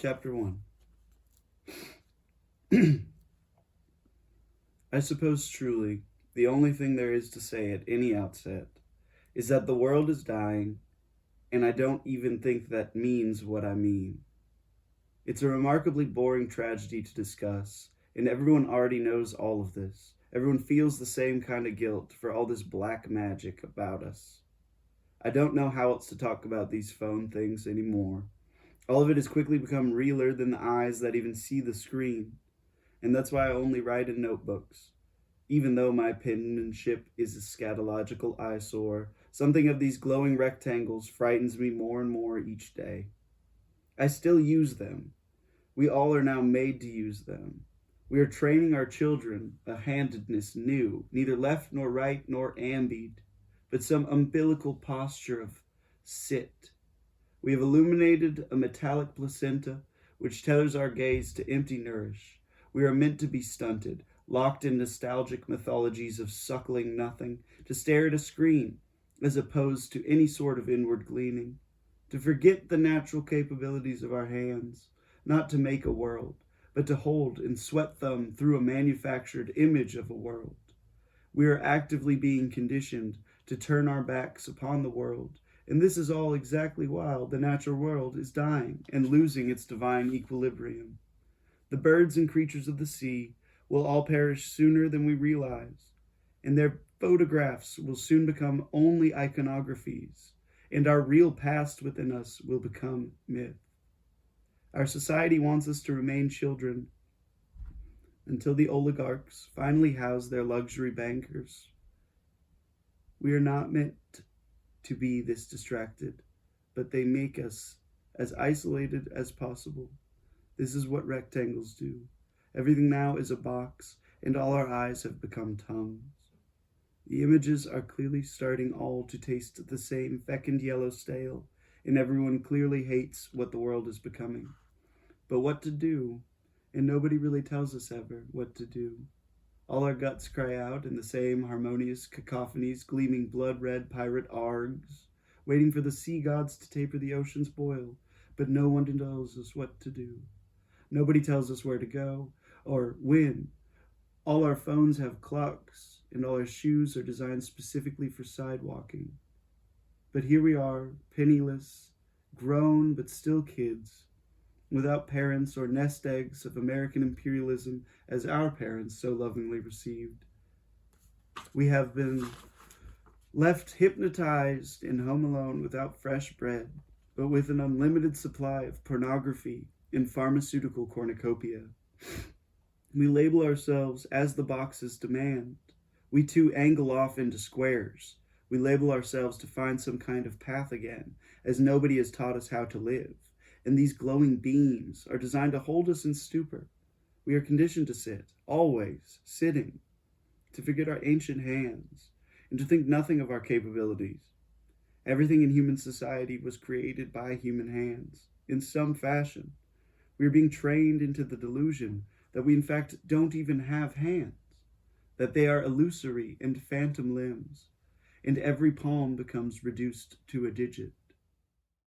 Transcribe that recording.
Chapter 1. I suppose truly the only thing there is to say at any outset is that the world is dying, and I don't even think that means what I mean. It's a remarkably boring tragedy to discuss, and everyone already knows all of this. Everyone feels the same kind of guilt for all this black magic about us. I don't know how else to talk about these phone things anymore. All of it has quickly become realer than the eyes that even see the screen, and that's why I only write in notebooks. Even though my penmanship is a scatological eyesore, something of these glowing rectangles frightens me more and more each day. I still use them. We all are now made to use them. We are training our children a handedness new, neither left nor right nor ambied, but some umbilical posture of sit. We have illuminated a metallic placenta which tethers our gaze to empty nourish. We are meant to be stunted, locked in nostalgic mythologies of suckling nothing, to stare at a screen as opposed to any sort of inward gleaning, to forget the natural capabilities of our hands, not to make a world, but to hold and sweat thumb through a manufactured image of a world. We are actively being conditioned to turn our backs upon the world, and this is all exactly while the natural world is dying and losing its divine equilibrium. The birds and creatures of the sea will all perish sooner than we realize, and their photographs will soon become only iconographies, and our real past within us will become myth. Our society wants us to remain children until the oligarchs finally house their luxury bankers. We are not meant to be this distracted, but they make us as isolated as possible. This is what rectangles do. Everything now is a box, and all our eyes have become tongues. The images are clearly starting all to taste the same fecund yellow stale, and everyone clearly hates what the world is becoming. But what to do? And nobody really tells us ever what to do. All our guts cry out in the same harmonious cacophonies, gleaming blood-red pirate args, waiting for the sea gods to taper the ocean's boil, but no one tells us what to do. Nobody tells us where to go, or when. All our phones have clocks, and all our shoes are designed specifically for sidewalking. But here we are, penniless, grown but still kids, without parents or nest eggs of American imperialism as our parents so lovingly received. We have been left hypnotized and home alone without fresh bread, but with an unlimited supply of pornography and pharmaceutical cornucopia. We label ourselves as the boxes demand. We too angle off into squares. We label ourselves to find some kind of path again, as nobody has taught us how to live. And these glowing beams are designed to hold us in stupor. We are conditioned to sit, always sitting, to forget our ancient hands, and to think nothing of our capabilities. Everything in human society was created by human hands, in some fashion. We are being trained into the delusion that we in fact don't even have hands, that they are illusory and phantom limbs, and every palm becomes reduced to a digit.